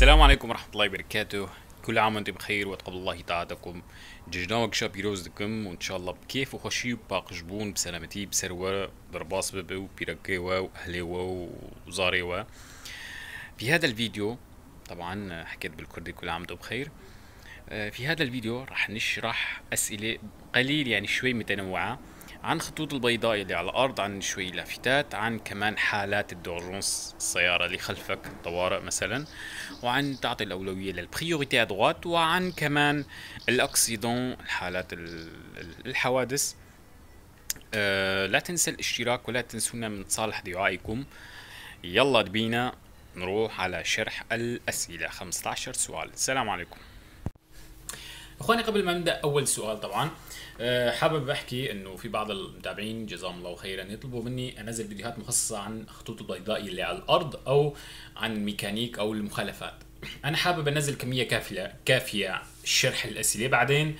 السلام عليكم ورحمة الله وبركاته. كل عام وانتم بخير وتقبل الله طاعتكم. جناوك شاب يروزكم وان شاء الله بكيف وخشي باق جبون بسلامتي بسروة ضرباس ببو بيرقيوا واهليوا وزاريوا. في هذا الفيديو طبعا حكيت بالكردي كل عام وانتم بخير. في هذا الفيديو راح نشرح أسئلة قليل يعني شوي متنوعة عن خطوط البيضاء اللي على الأرض، عن شوي لافتات، عن كمان حالات الدورجونس السيارة اللي خلفك طوارئ مثلا، وعن تعطي الأولوية للبريوريتي أدغوات، وعن كمان الأكسيدون الحالات الحوادث. لا تنسى الاشتراك ولا تنسونا من صالح دعائكم. يلا بينا نروح على شرح الأسئلة. 15 سؤال. السلام عليكم اخواني. قبل ما نبدا اول سؤال طبعا حابب احكي انه في بعض المتابعين جزاهم الله خيرا يطلبوا مني انزل فيديوهات مخصصه عن خطوط البيضاء اللي على الارض او عن الميكانيك او المخالفات. انا حابب انزل كميه كافيه شرح الاسئله، بعدين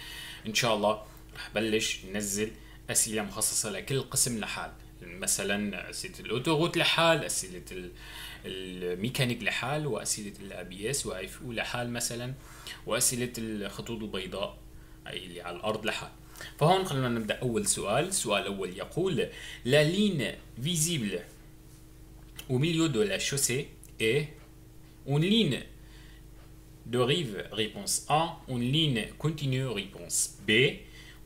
ان شاء الله رح بلش ننزل اسئله مخصصه لكل قسم لحال، مثلا اسئله الاوتوغوت لحال، اسئله الميكانيك لحال، واسئله الابي اس واي اف او لحال مثلا، واسئله الخطوط البيضاء اي اللي على الارض لحال. فهون خلينا نبدا اول سؤال. السؤال الاول يقول: لا لين فيزيبل au milieu de la chaussée est une ligne de rive, réponse A; une ligne continue, réponse B;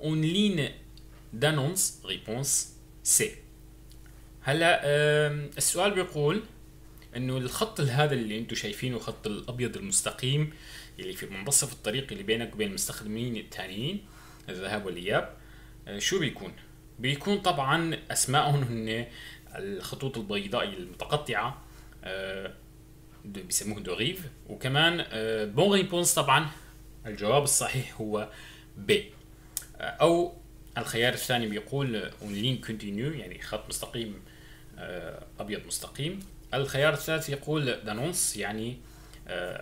une ligne d'annonce, réponse C. هلا السؤال بيقول انه الخط هذا اللي انتم شايفينه، الخط الابيض المستقيم اللي في منتصف الطريق اللي بينك وبين المستخدمين الثانيين الذهاب والاياب، شو بيكون؟ بيكون طبعا اسمائهم هن الخطوط البيضاء المتقطعه، بيسموه دو ريف. وكمان بون ريبونس طبعا الجواب الصحيح هو بي. او الخيار الثاني بيقول اون لين كونتينيو، يعني خط مستقيم ابيض مستقيم. الخيار الثالث يقول دانونس، يعني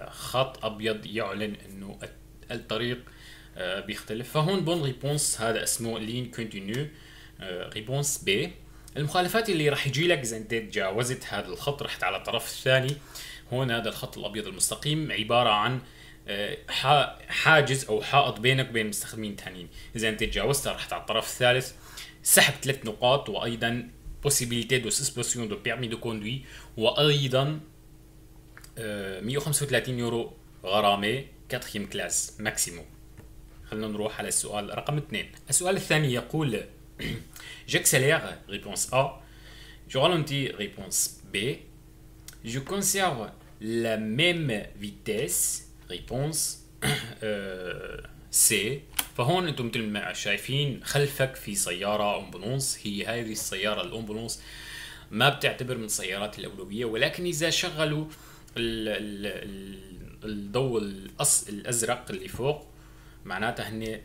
خط ابيض يعلن انه الطريق بيختلف. فهون بون ريبونس هذا اسمه لين كونتينيو، ريبونس بي. المخالفات اللي راح يجي لك اذا انت تجاوزت هذا الخط، رحت على الطرف الثاني، هون هذا الخط الابيض المستقيم عباره عن حاجز او حائط بينك وبين مستخدمين ثانيين. اذا انت تجاوزتها رحت على الطرف الثالث، سحب 3 نقاط، وايضا possibilité de suspension de permis de conduire، وايضا 135 يورو غرامه 4 كلاس ماكسيموم. خلينا نروح على السؤال رقم 2. السؤال الثاني يقول: j'accélère, réponse A; je ralentis, réponse B; je conserve la même vitesse, réponse C. فهون انتم مثل ما شايفين خلفك في سيارة امبولانس. هي هذه السيارة الامبولانس ما بتعتبر من سيارات الأولوية، ولكن إذا شغلوا الضوء الأزرق اللي فوق معناتها هن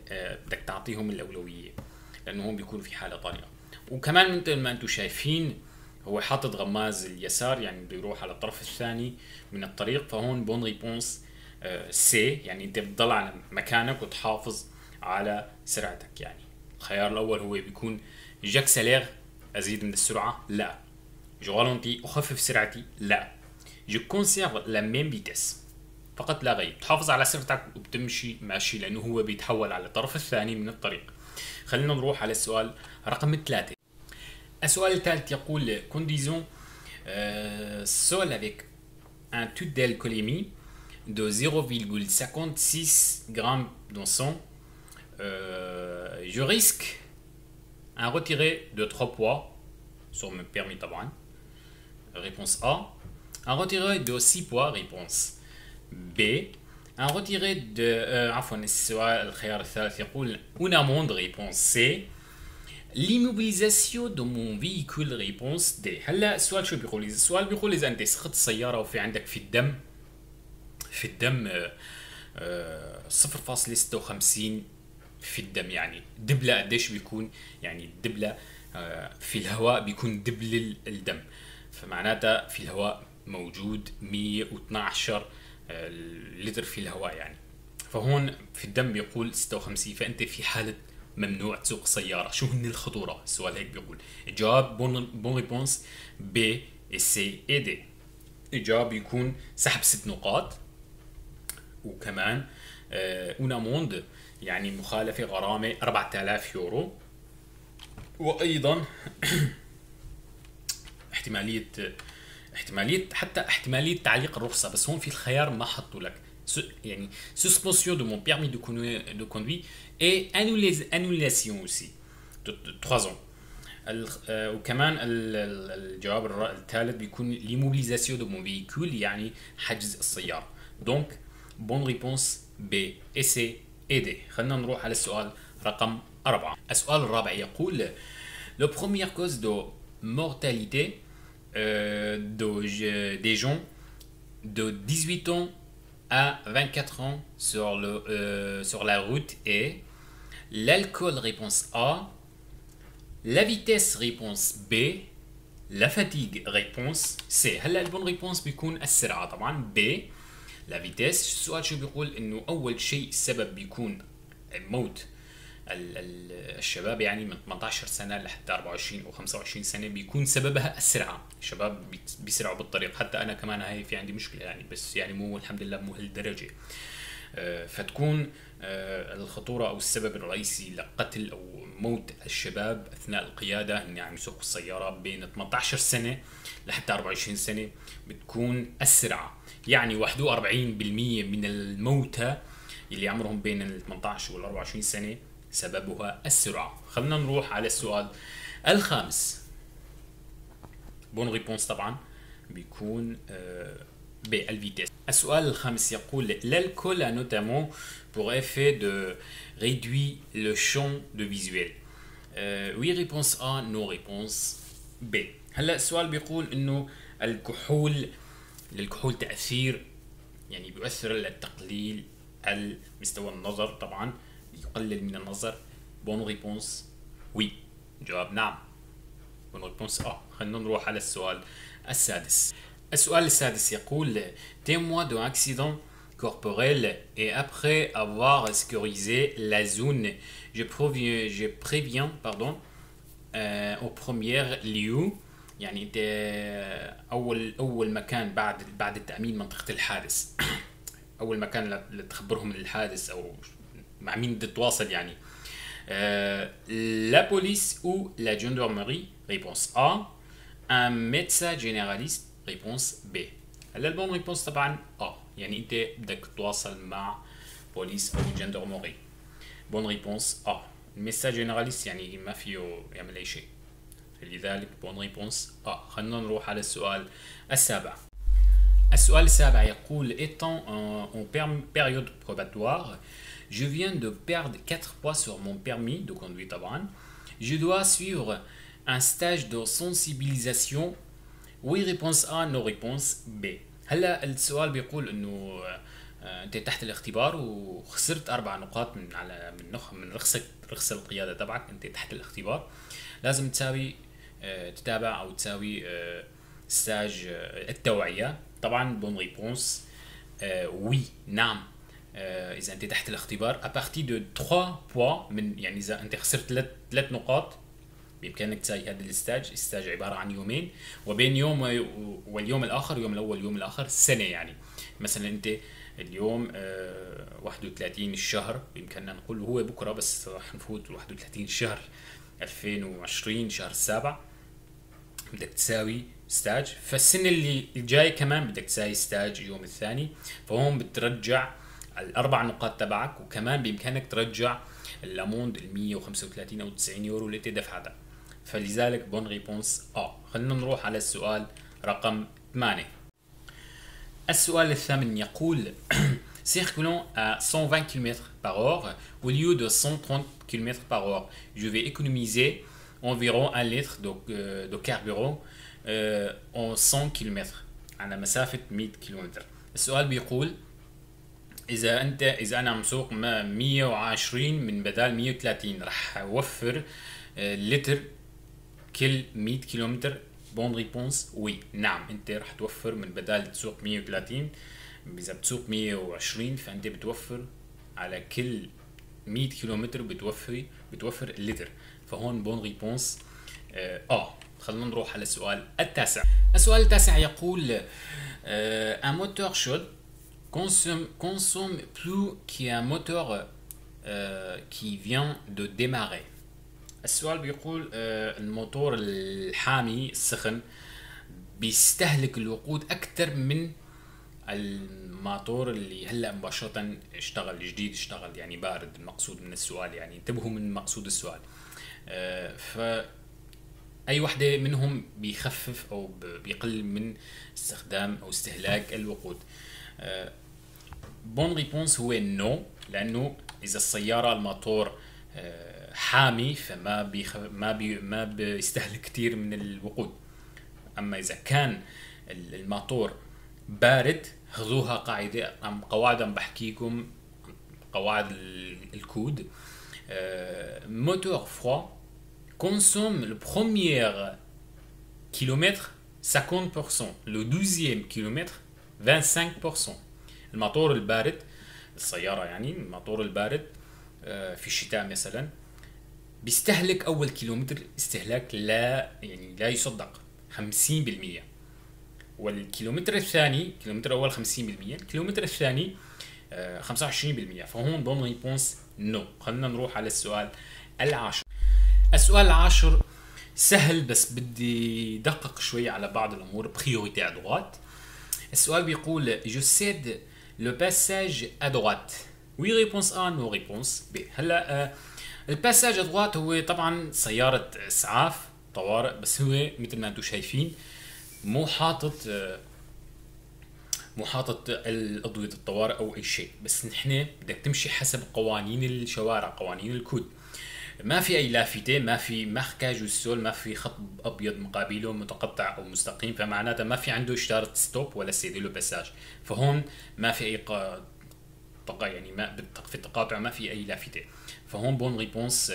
بدك تعطيهم الأولوية، لأنه هم بيكونوا في حالة طارئة. وكمان مثل ما انتم شايفين هو حاطط غماز اليسار، يعني بده يروح على الطرف الثاني من الطريق. فهون بون ريبونس سي، يعني انت بتضل على مكانك وتحافظ على سرعتك. يعني الخيار الاول هو بيكون جاكسلير، ازيد من السرعه، لا. جو رالونتي، اخفف سرعتي، لا. جو كونسيرف لا ميم فيتيس، فقط لا غير، بتحافظ على سرعتك وبتمشي ماشي، لانه هو بيتحول على الطرف الثاني من الطريق. خلينا نروح على السؤال رقم 3. السؤال الثالث يقول: conduisons seul avec un taux d'alcoolémie de 0,56 grammes dans son. Je risque un retiré de 3 poids sur mon permis طبعا. Réponse A. Un retiré de 6 poids. Réponse B. Un retiré de عفوا السؤال الخيار الثالث يقول une amende. Réponse C. l'immobilisation de mon véhicule. Réponse D. هلا السؤال شو بيقول؟ السؤال بيقول اذا انت سخت السياره وفي عندك في الدم 0.56 في الدم، يعني دبلة قديش بيكون؟ يعني الدبلة في الهواء بيكون دبل الدم، فمعناتها في الهواء موجود 112 لتر في الهواء يعني. فهون في الدم بيقول 56، فانت في حالة ممنوع تسوق سيارة. شو هن الخطورة؟ السؤال هيك بيقول. الجواب بون ريبونس بي سي اي دي. الجواب يكون سحب 6 نقاط. وكمان اون اموند يعني مخالفه غرامه 4000 يورو. وايضا احتماليه حتى احتماليه تعليق الرخصه، بس هون في الخيار ما حطوا لك يعني suspension de mon permis de conduire et annulation aussi de 3 ans. وكمان الجواب الثالث بيكون l'immobilisation de mon véhicule يعني حجز السيارة. دونك بون ريبونس B et C et D. خلينا نروح على السؤال رقم 4. السؤال الرابع يقول le première cause de mortalité des gens de 18 ans à 24 ans sur la route est l'alcool réponse A, la vitesse réponse B, la fatigue réponse C. هلا البون ريبونس بيكون السرعة طبعا B la vitesse. السؤال شو بيقول انه اول شيء السبب بيكون موت الشباب يعني من 18 سنة لحتى 24 او 25 سنة بيكون سببها السرعة. الشباب بيسرعوا بالطريق، حتى انا كمان هاي في عندي مشكلة يعني، بس يعني مو الحمد لله مو هالدرجة. فتكون الخطورة او السبب الرئيسي لقتل او موت الشباب اثناء القيادة ان يعني يسوقوا السيارة بين 18 سنة لحتى 24 سنة بتكون السرعة. يعني 41% من الموتى اللي عمرهم بين ال 18 وال 24 سنة سببها السرعة. خلينا نروح على السؤال الخامس. بون ريبونس طبعا بيكون بالفيتيس. السؤال الخامس يقول l'alcool a notamment pour effet de réduire le champ de visuel. oui réponse A, non réponse B. هلا السؤال بيقول انه للكحول تأثير يعني بيؤثر لتقليل مستوى النظر، طبعا يقلل من النظر. بون ريبونس وي، جواب نعم. بون ريبونس خلينا نروح على السؤال السادس. السؤال السادس يقول témoin d'un accident corporel et après avoir sécurisé la zone je préviens au premier lieu. يعني انت اول مكان بعد التامين منطقه الحادث اول مكان لتخبرهم الحادث او مع مين تتواصل يعني. la police ou la gendarmerie réponse A, un médecin généraliste réponse B. هلا البون ريبونس طبعا يعني انت بدك تتواصل مع بوليس او جندرموري. بون ريبونس الميدسان جينيراليست يعني ما فيه يعمل اي شيء، لذلك بون ريبونس خلينا نروح على السؤال السابع. السؤال السابع يقول étant en période probatoire je viens de perdre 4 points sur mon permis de conduire طبعا. je dois suivre un stage de sensibilisation. oui réponse A, non réponse B. هلا السؤال بيقول انه انت تحت الاختبار وخسرت 4 نقاط من رخصة القيادة تبعك. انت تحت الاختبار لازم تتابع او تساوي ستاج التوعية. طبعا بون ريبونس وي، نعم. اذا انت تحت الاختبار ابارتي دو 3 بوا من يعني اذا انت خسرت 3 نقاط بامكانك تساوي هذا الستاج عباره عن يومين، وبين يوم واليوم الاخر، يوم الاول واليوم الاخر سنه. يعني مثلا انت اليوم 31 الشهر بامكاننا نقول هو بكره، بس راح نفوت 31 الشهر 2020 شهر السابع بدك تساوي ستاج. فالسنه اللي الجاي كمان بدك تساوي ستاج يوم الثاني. فهون بترجع الاربع نقاط تبعك، وكمان بامكانك ترجع الاموند ال 135 او 90 يورو اللي انت دفعتها. فلذلك بون ريبونس خلينا نروح على السؤال رقم 8. السؤال الثامن يقول circulant à 120 km par heure au lieu de 130 km par heure je vais économiser environ 1 litre de carburant en 100 km على مسافة 100 كيلومتر. السؤال بيقول إذا أنا عم سوق 120 من بدال 130 رح أوفر لتر كل 100 كيلومتر. بون ريبونس وي، نعم. أنت رح توفر من بدال تسوق 130 إذا بتسوق 120 فأنت بتوفر على كل 100 كيلومتر بتوفر لتر. فهون بون ريبونس خلينا نروح على السؤال التاسع. السؤال التاسع يقول un moteur chaud consomme plus qu'un moteur qui vient de démarrer. السؤال بيقول الموتور الحامي السخن بيستهلك الوقود أكثر من الموتور اللي هلا مباشرة اشتغل جديد، اشتغل يعني بارد. المقصود من السؤال يعني انتبهوا من مقصود السؤال. فأي وحدة منهم بيخفف أو بيقل من استخدام أو استهلاك الوقود. بون ريبونس هو نو، لأنه إذا السيارة الموتور حامي فما ما بيستهلك كتير من الوقود. أما إذا كان الموتور بارد خذوها قاعدة، قواعد عم بحكيكم قواعد الكود. موتور فوا consomme le premier kilomètre 50%, le 12e kilomètre 25%. الموتور البارد، السيارة يعني الموتور البارد في الشتاء مثلا بيستهلك أول كيلومتر استهلاك لا يعني لا يصدق 50%، والكيلومتر الثاني، كيلومتر أول 50%، الكيلومتر الثاني 25%. فهون بون ريبونس نو. خلينا نروح على السؤال العاشر. السؤال العاشر سهل بس بدي دقق شوي على بعض الأمور. بريوريتي à droite. السؤال بيقول je cède le passage à droite. Oui réponse A, no réponse B. هلا الباساج à droite هو طبعا سيارة إسعاف طوارئ، بس هو مثل ما انتم شايفين مو حاطط الأضوية الطوارئ أو أي شيء، بس نحن بدك تمشي حسب قوانين الشوارع، قوانين الكود. ما في أي لافتة، ما في ماركاج والسول، ما في خط أبيض مقابله متقطع أو مستقيم، فمعناتها ما في عنده إشارة ستوب ولا سيدي لو باساج. فهون ما في أي يعني ما في التقاطع ما في أي لافتة. فهون بون ريبونس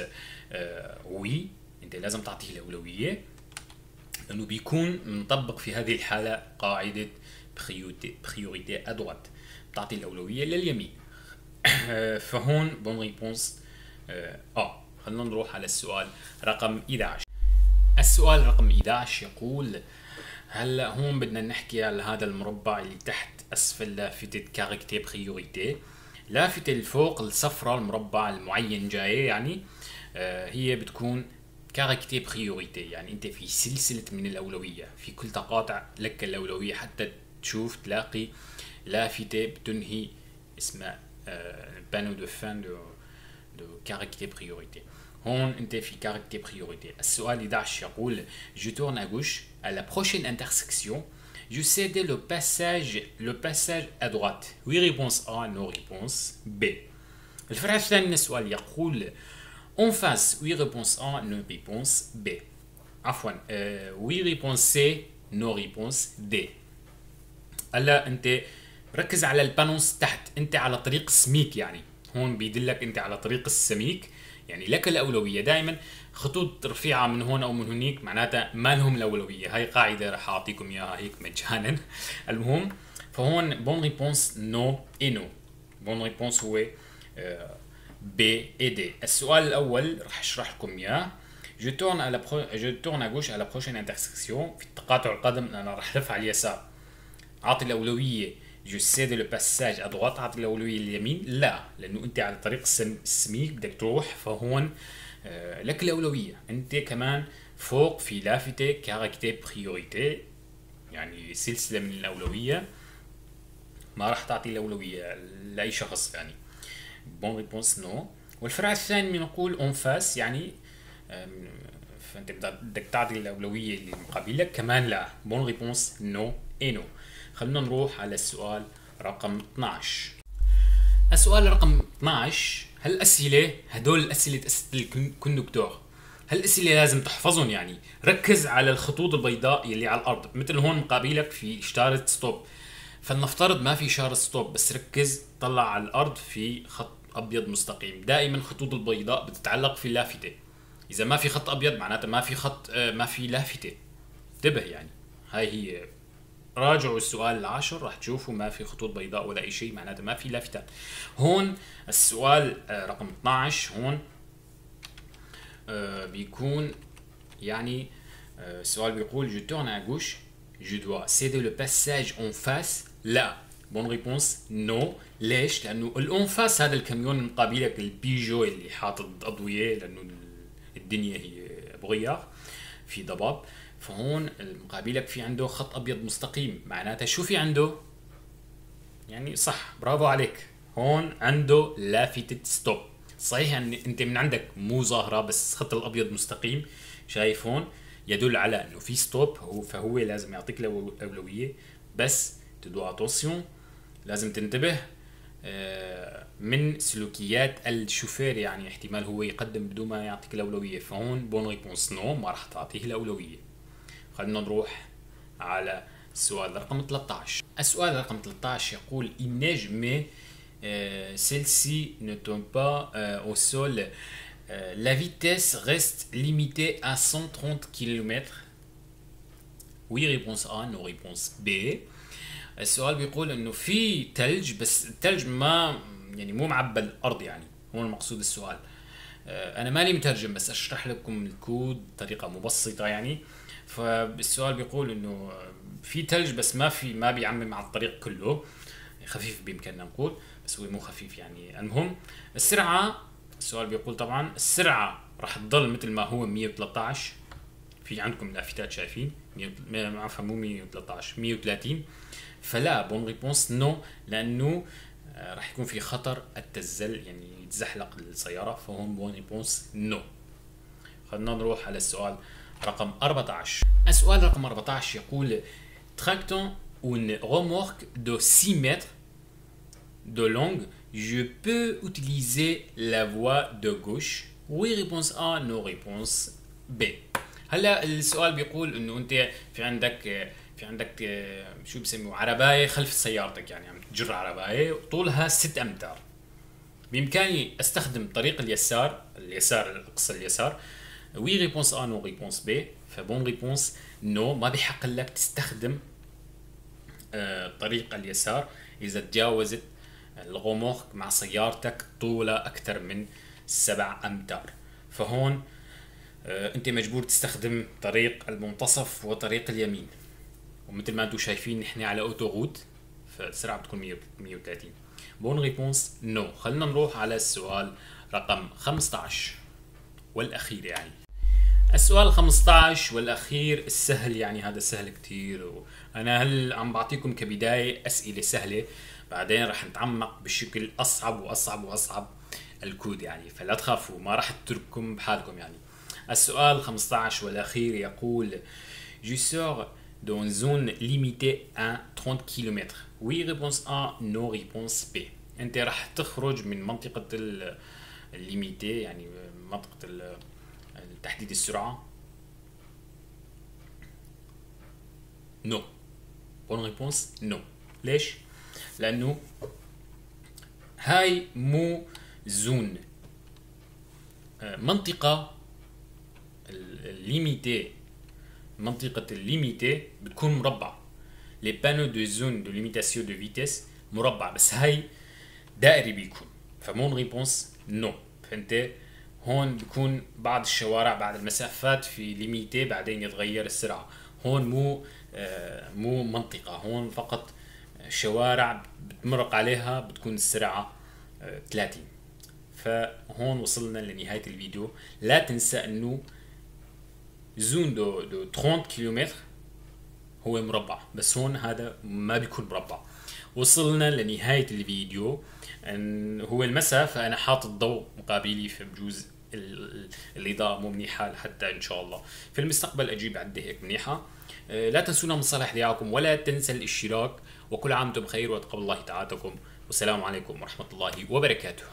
وي، أنت لازم تعطيه الأولوية لأنه بيكون مطبق في هذه الحالة قاعدة بريوريتي à droite، تعطي الأولوية لليمين. فهون بون ريبونس خلينا نروح على السؤال رقم 11. السؤال رقم 11 يقول هلا هون بدنا نحكي على هذا المربع اللي تحت أسفل لافتة كاركتير بريوريتي. لافتة الفوق الصفراء المربع المعين جاي يعني هي بتكون كاركتير بريوريتي، يعني انت في سلسلة من الأولوية، في كل تقاطع لك الأولوية حتى تشوف تلاقي لافتة بتنهي اسمها بانو دو فان دو كاركتير بريوريتي. هون انت في كاركتير بريوريتي. السؤال 11 يقول je tourne à gauche à la prochaine intersection, je cède le passage à droite. Oui réponse A, no réponse B. الفرع الثاني من السؤال يقول en face. Oui réponse A, no réponse B. عفوا oui réponse C, no réponse D. هلا انت ركز على البانوس تحت، انت على طريق السميك، يعني هون بيدلك انت على طريق السميك، يعني لك الأولوية دائما. خطوط رفيعة من هون أو من هنيك معناتها ما لهم الأولوية. هاي قاعدة رح أعطيكم إياها هيك مجانا. المهم فهون بون ريبونس نو إي نو. بون ريبونس هو بي إي دي. السؤال الأول رح أشرح لكم إياه. je tourne à gauche à la prochaine intersection. في التقاطع القادم أنا رح لف على اليسار. أعطي الأولوية je cède le passage à droite، أعطي الأولوية اليمين لا، لأنه أنت على طريق السميك بدك تروح، فهون لك الأولوية. أنت كمان فوق في لافتة كاركتير بريوريتي، يعني سلسلة من الأولوية، ما راح تعطي الأولوية لأي شخص يعني. بون ريبونس نو. والفرع الثاني بنقول اون فاس، يعني فأنت بدك تعطي الأولوية اللي مقابلك كمان لا. بون ريبونس نو اي نو. خلينا نروح على السؤال رقم 12. السؤال رقم 12 هالأسئلة هدول أسئلة الكوندكتور، هالأسئلة لازم تحفظهم. يعني ركز على الخطوط البيضاء يلي على الأرض، مثل هون مقابلك في إشارة ستوب، فلنفترض ما في إشارة ستوب، بس ركز طلع على الأرض في خط أبيض مستقيم. دائما الخطوط البيضاء بتتعلق في لافتة، إذا ما في خط أبيض معناته ما في لافتة. انتبه يعني. هاي هي. راجعوا السؤال العاشر راح تشوفوا ما في خطوط بيضاء ولا أي شيء، معناته ما في لافتات. هون السؤال رقم 12 هون بيكون يعني السؤال بيقول je tourne à gauche, je dois céder le passage en face. لا، بون ريبونس نو. ليش؟ لانه الانفاس هذا الكاميون مقابلك البيجو اللي حاطط اضويه، لانه الدنيا هي بغياغ في ضباب. فهون مقابلك في عنده خط ابيض مستقيم، معناتها شو في عنده؟ يعني صح، برافو عليك، هون عنده لافتة ستوب. صحيح ان انت من عندك مو ظاهرة، بس خط الابيض مستقيم شايف هون يدل على انه في ستوب، فهو لازم يعطيك الاولوية. بس تدو اتونسيون، لازم تنتبه من سلوكيات الشوفير، يعني احتمال هو يقدم بدون ما يعطيك الاولوية. فهون بون ريبونس نو، ما راح تعطيه الاولوية. خلينا نروح على السؤال رقم 13. السؤال رقم 13 يقول il neige mais celle-ci ne tombe pas au sol. La vitesse reste limitée à 130 km. Oui, réponse A. Non, réponse B. السؤال بيقول انه في ثلج، بس الثلج ما يعني مو معبى الارض، يعني هو المقصود السؤال. انا مالي مترجم، بس اشرح لكم الكود بطريقه مبسطه يعني. فالسؤال بيقول انه في ثلج، بس ما بيعمم على الطريق كله، خفيف بامكاننا نقول، بس هو مو خفيف يعني. المهم السرعه، السؤال بيقول طبعا السرعه راح تضل مثل ما هو 113. في عندكم لافتات شايفين عفوا مو 113 130. فلا، بون ريبونس نو، لانه راح يكون في خطر التزل، يعني يتزحلق السياره. فهون بون ريبونس نو. خلينا نروح على السؤال رقم 14. السؤال رقم 14 يقول tractant une remorque de 6 mètres de longue, je peux utiliser la voie de gauche. Oui, réponse A. Non, réponse B. هلا السؤال بيقول انه انت في عندك شو بسموه، عربايه خلف سيارتك، يعني عم تجر عربايه طولها 6 امتار. بامكاني استخدم طريق اليسار الاقصى اليسار. وي ريبونس ا، نو ريبونس بي. فبون ريبونس نو، ما بحق لك تستخدم طريق اليسار اذا تجاوزت الغوموخ مع سيارتك طولها اكثر من 7 امتار. فهون انت مجبور تستخدم طريق المنتصف وطريق اليمين. ومثل ما انتم شايفين نحن على اوتوغوت، فالسرعه بتكون 130. بون ريبونس نو. خلينا نروح على السؤال رقم 15 والاخير يعني. السؤال 15 والاخير السهل، يعني هذا سهل كتير، وانا هل عم بعطيكم كبدايه اسئله سهله، بعدين رح نتعمق بشكل اصعب واصعب واصعب الكود يعني. فلا تخافوا، ما رح اترككم بحالكم يعني. السؤال 15 والاخير يقول je sors dans une zone limitée à 30 km. Oui, réponse A. Non, réponse B. انت رح تخرج من منطقة الليميتي، يعني منطقة تحديد السرعة. نو. بون ريبونس نو. ليش؟ لأنه هاي مو زون، منطقة الليميتي. منطقة الليميتي بتكون مربع. لي بانو دو زون دو ليميتاسيون دو فيتيس مربع، بس هاي دائري بيكون. فمون ريبونس نو. فانت هون بيكون بعض الشوارع بعض المسافات في ليميتي، بعدين يتغير السرعة. هون مو منطقة، هون فقط شوارع بتمرق عليها بتكون السرعة 30. فهون وصلنا لنهاية الفيديو. لا تنسى انه زون دو 30 كيلومتر هو مربع، بس هون هذا ما بيكون مربع. وصلنا لنهاية الفيديو. هو المساء، فأنا حاطط ضوء مقابلي، فبجوز الإضاءة مو منيحة، لحتى إن شاء الله في المستقبل أجيب عدة هيك منيحة. لا تنسونا من صالح دعاكم، ولا تنسى الاشتراك. وكل عام وانتم بخير، وتقبل الله تعاتكم، والسلام عليكم ورحمة الله وبركاته.